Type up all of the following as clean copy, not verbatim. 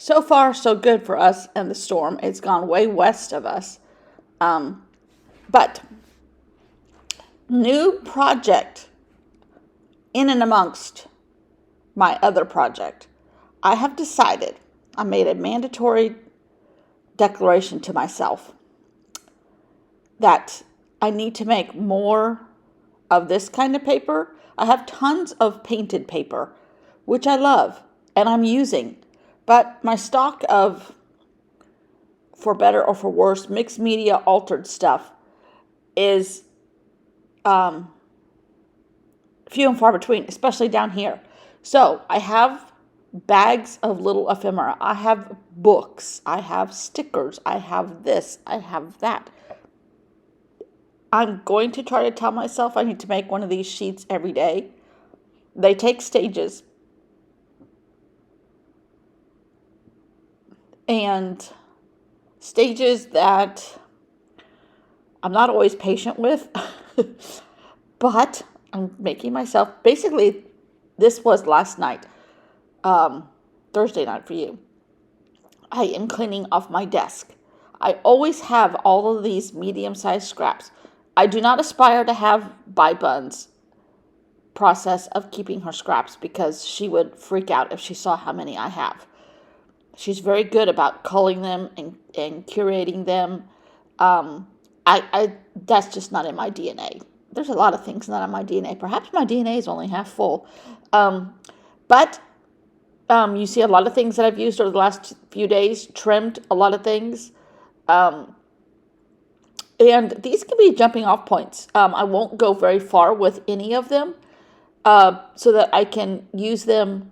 So far, so good for us and the storm. It's gone way west of us. But new project in and amongst my other project. I have decided, I made a mandatory declaration to myself that I need to make more of this kind of paper. I have tons of painted paper, which I love and I'm using. But my stock of, for better or for worse, mixed media altered stuff is few and far between, especially down here. So I have bags of little ephemera. I have books. I have stickers. I have this. I have that. I'm going to try to tell myself I need to make one of these sheets every day. They take stages. And stages that I'm not always patient with. But I'm making myself, basically, this was last night, Thursday night for you. I am cleaning off my desk. I always have all of these medium-sized scraps. I do not aspire to have Bai Bun's process of keeping her scraps because she would freak out if she saw how many I have. She's very good about culling them and curating them. I that's just not in my DNA. There's a lot of things not in my DNA. Perhaps my DNA is only half full. But you see a lot of things that I've used over the last few days, trimmed a lot of things. And these can be jumping off points. I won't go very far with any of them so that I can use them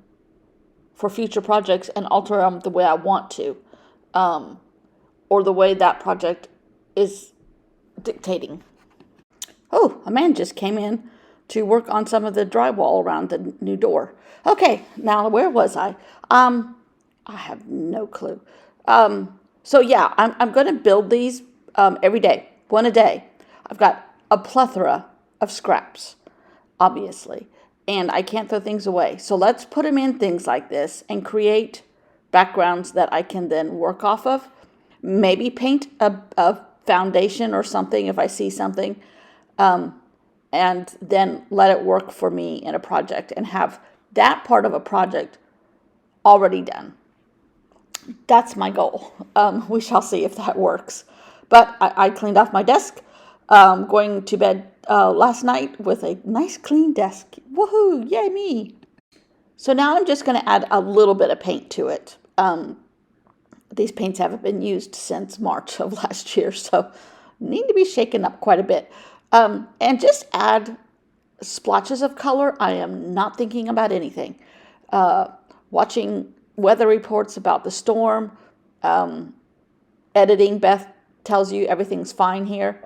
for future projects and alter them the way I want to, or the way that project is dictating. Oh, a man just came in to work on some of the drywall around the new door. Okay, now where was I? I have no clue. So yeah, I'm going to build these every day, one a day. I've got a plethora of scraps, obviously, and I can't throw things away. So let's put them in things like this and create backgrounds that I can then work off of. Maybe paint a foundation or something if I see something, and then let it work for me in a project and have that part of a project already done. That's my goal. We shall see if that works. But I cleaned off my desk, going to bed last night with a nice clean desk. Woohoo! Yay me! So now I'm just going to add a little bit of paint to it. These paints haven't been used since March of last year, so need to be shaken up quite a bit. And just add splotches of color. I am not thinking about anything. Watching weather reports about the storm, editing, Beth tells you everything's fine here.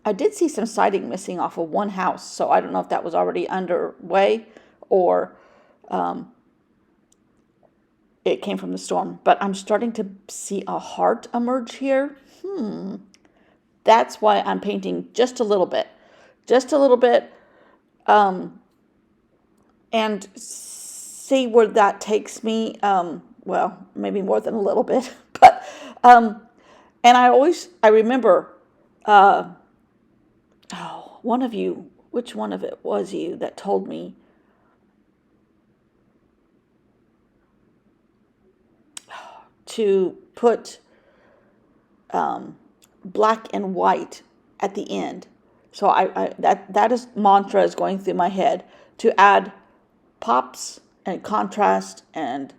I did see some siding missing off of one house, so I don't know if that was already underway or it came from the storm. But I'm starting to see a heart emerge here. That's why I'm painting just a little bit. And see where that takes me. Well, maybe more than a little bit, but and I remember one of you, which one of it was you that told me to put black and white at the end. So that is mantra is going through my head to add pops and contrast and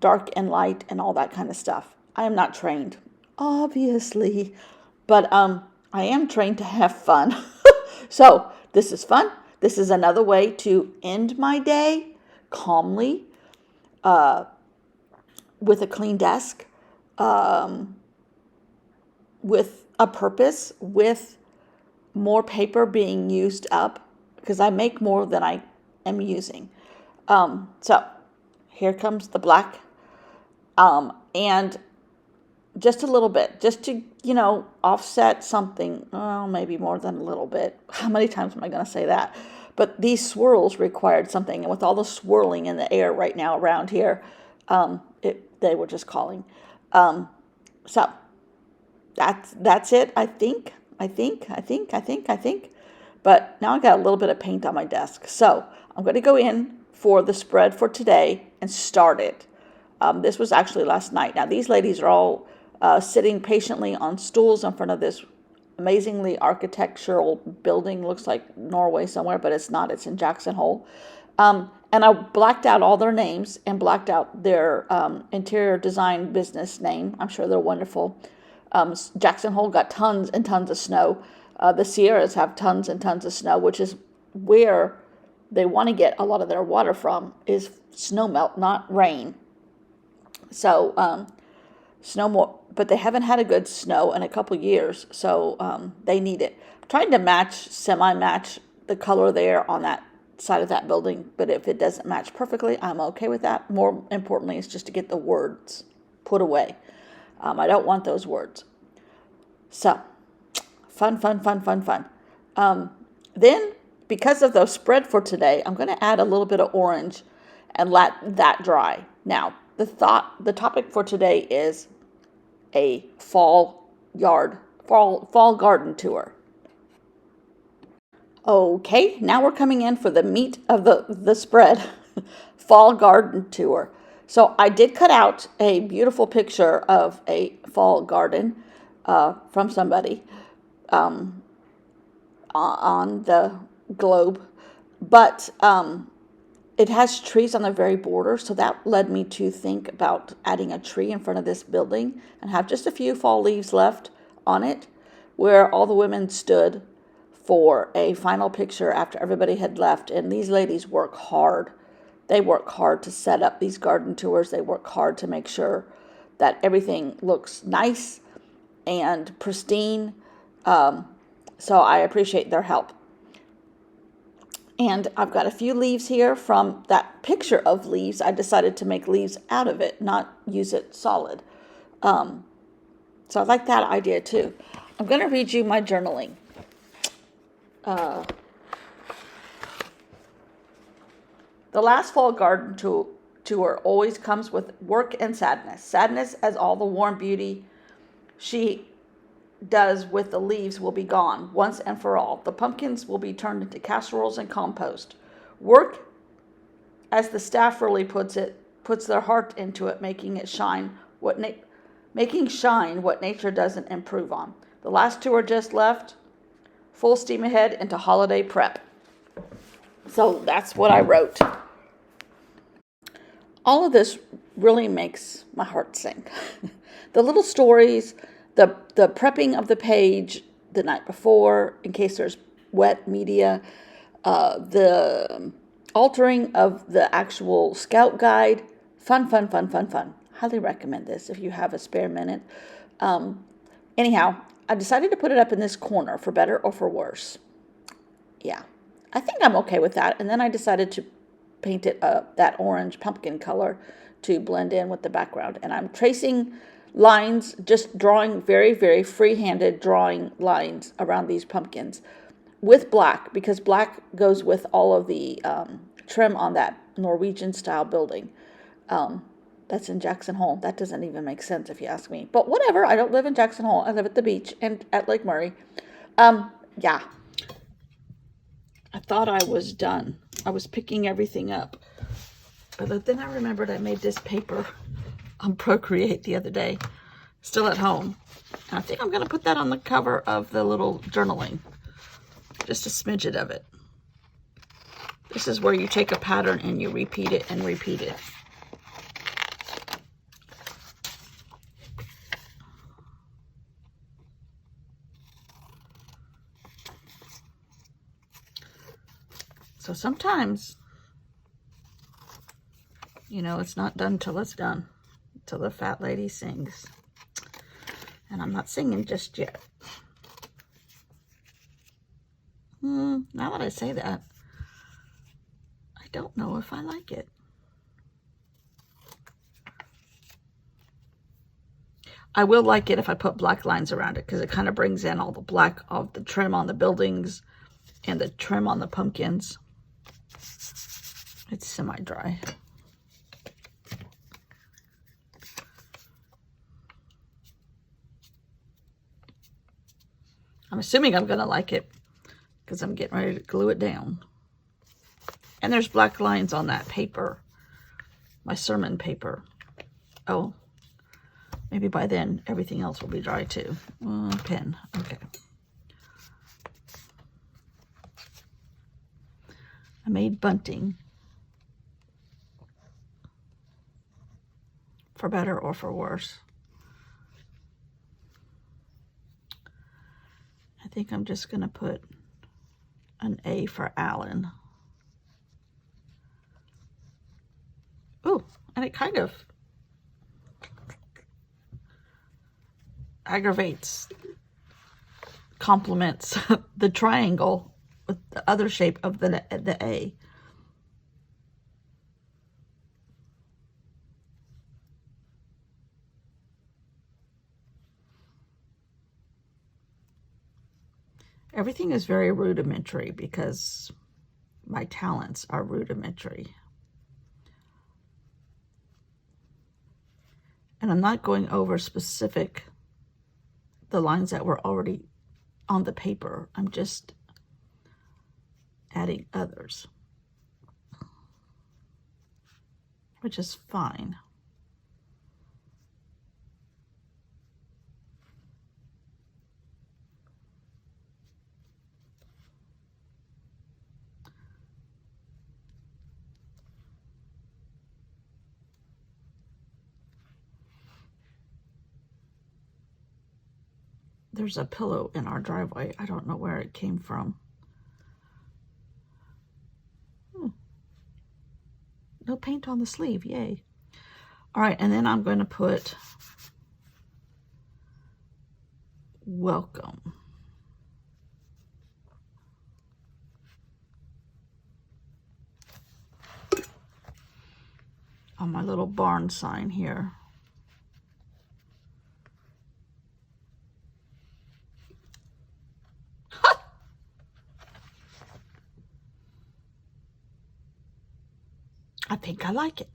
dark and light and all that kind of stuff. I am not trained, obviously, but I am trained to have fun. So this is fun. This is another way to end my day calmly, with a clean desk, with a purpose, with more paper being used up, because I make more than I am using. So here comes the black, and just a little bit, just to, offset something. Oh, maybe more than a little bit. How many times am I going to say that? But these swirls required something, and with all the swirling in the air right now around here, They were just calling. So that's it. I think. But now I got a little bit of paint on my desk. So I'm going to go in for the spread for today and start it. This was actually last night. Now these ladies are all sitting patiently on stools in front of this amazingly architectural building. Looks like Norway somewhere, but it's not. It's in Jackson Hole. And I blacked out all their names and blacked out their interior design business name. I'm sure they're wonderful. Jackson Hole got tons and tons of snow. The Sierras have tons and tons of snow, which is where they want to get a lot of their water from, is snow melt, not rain. So snow more, but they haven't had a good snow in a couple years, so they need it. I'm trying to semi-match the color there on that side of that building, but if it doesn't match perfectly, I'm okay with that. More importantly, it's just to get the words put away. I don't want those words. So, fun. Then, because of the spread for today, I'm going to add a little bit of orange and let that dry. Now, the topic for today is a fall garden tour. Okay, now we're coming in for the meat of the spread, fall garden tour. So I did cut out a beautiful picture of a fall garden from somebody on the globe, but it has trees on the very border, so that led me to think about adding a tree in front of this building and have just a few fall leaves left on it, where all the women stood for a final picture after everybody had left. And these ladies work hard. They work hard to set up these garden tours. They work hard to make sure that everything looks nice and pristine. So I appreciate their help. And I've got a few leaves here from that picture of leaves. I decided to make leaves out of it, not use it solid. So I like that idea too. I'm going to read you my journaling. The last fall garden tour always comes with work and sadness. Sadness as all the warm beauty she does with the leaves will be gone once and for all. The pumpkins will be turned into casseroles and compost. Work, as the staff really puts their heart into it, making shine what nature doesn't improve on. The last two are just left. Full steam ahead into holiday prep. So that's what I wrote. All of this really makes my heart sing. The little stories, the prepping of the page the night before in case there's wet media, the altering of the actual scout guide. Fun. Highly recommend this if you have a spare minute. Anyhow, I decided to put it up in this corner for better or for worse. Yeah, I think I'm okay with that. And then I decided to paint it that orange pumpkin color to blend in with the background. And I'm tracing lines, just drawing very, very free-handed drawing lines around these pumpkins with black, because black goes with all of the trim on that Norwegian-style building. That's in Jackson Hole. That doesn't even make sense if you ask me. But whatever, I don't live in Jackson Hole. I live at the beach and at Lake Murray. Yeah. I thought I was done. I was picking everything up. But then I remembered I made this paper on Procreate the other day. Still at home. And I think I'm going to put that on the cover of the little journaling. Just a smidget of it. This is where you take a pattern and you repeat it and repeat it. So sometimes, it's not done till it's done, till the fat lady sings. And I'm not singing just yet. Now that I say that, I don't know if I like it. I will like it if I put black lines around it, because it kind of brings in all the black of the trim on the buildings and the trim on the pumpkins. It's semi-dry. I'm assuming I'm going to like it because I'm getting ready to glue it down. And there's black lines on that paper, my sermon paper. Oh, maybe by then everything else will be dry too. Pen, okay. I made bunting, for better or for worse. I think I'm just going to put an A for Alan. Ooh, and it kind of aggravates, complements the triangle with the other shape of the A. Everything is very rudimentary because my talents are rudimentary. And I'm not going over the lines that were already on the paper. I'm just adding others, which is fine. There's a pillow in our driveway. I don't know where it came from. No paint on the sleeve, yay. All right, and then I'm going to put welcome. On my little barn sign here. I think I like it.